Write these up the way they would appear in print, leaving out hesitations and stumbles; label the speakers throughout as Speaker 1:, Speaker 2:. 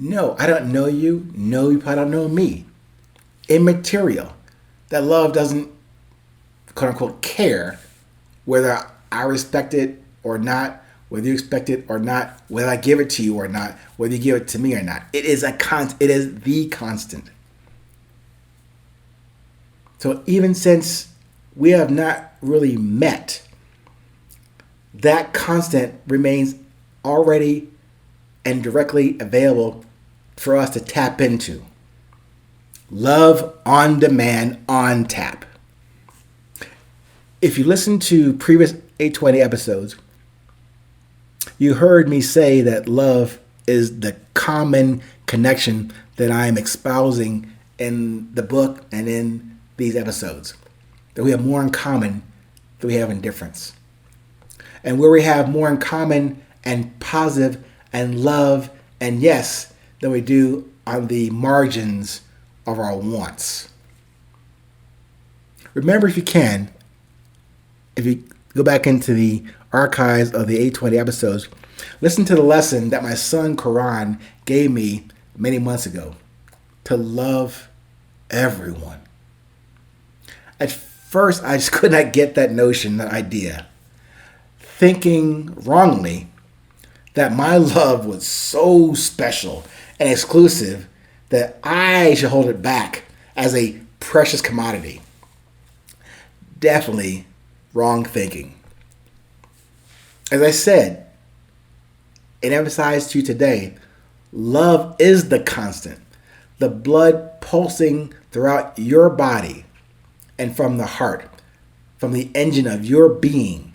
Speaker 1: No, I don't know you. No, you probably don't know me. Immaterial. That love doesn't, quote unquote, care whether I respect it or not, whether you expect it or not, whether I give it to you or not, whether you give it to me or not. It is it is the constant. So even since we have not really met, that constant remains already and directly available for us to tap into. Love on demand, on tap. If you listen to previous 820 episodes, you heard me say that love is the common connection that I am espousing in the book and in these episodes. That we have more in common than we have in difference. And where we have more in common and positive and love and yes than we do on the margins of our wants. Remember, if you can, if you go back into the archives of the 820 episodes, listen to the lesson that my son Quran gave me many months ago, to love everyone. At first, I just could not get that notion, that idea, thinking wrongly that my love was so special and exclusive that I should hold it back as a precious commodity. Definitely wrong thinking. As I said and emphasized to you today, love is the constant, the blood pulsing throughout your body and from the heart, from the engine of your being,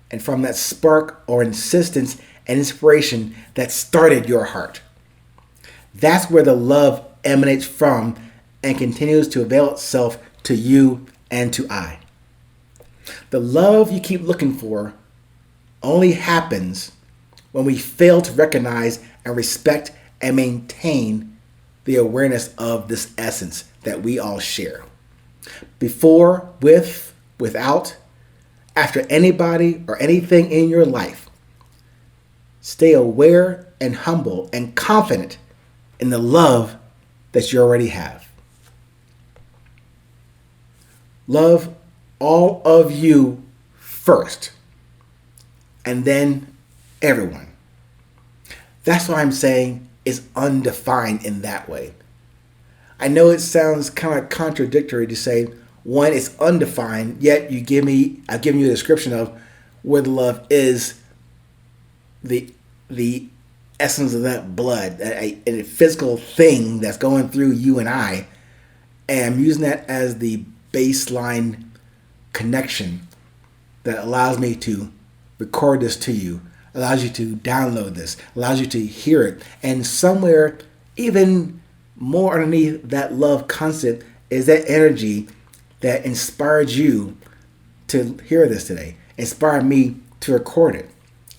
Speaker 1: and from that spark or insistence and inspiration that started your heart. That's where the love emanates from and continues to avail itself to you and to I. The love you keep looking for only happens when we fail to recognize and respect and maintain the awareness of this essence that we all share. Before, with, without, after anybody or anything in your life, stay aware and humble and confident in the love that you already have. Love all of you first, and then everyone. That's why I'm saying it's undefined in that way. I know it sounds kind of contradictory to say one is undefined, yet I've given you a description of where the love is, the essence of that blood, a physical thing that's going through you and I, and I'm using that as the baseline connection that allows me to record this to you, allows you to download this, allows you to hear it, and somewhere even more underneath that love constant is that energy that inspired you to hear this today, inspired me to record it.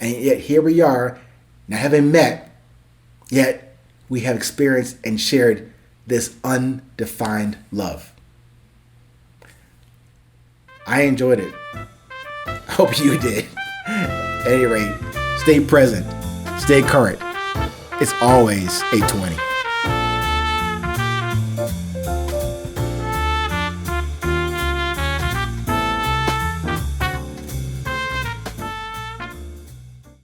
Speaker 1: And yet here we are, now having met, yet we have experienced and shared this undefined love. I enjoyed it. I hope you did. At any rate, stay present, stay current. It's always 820.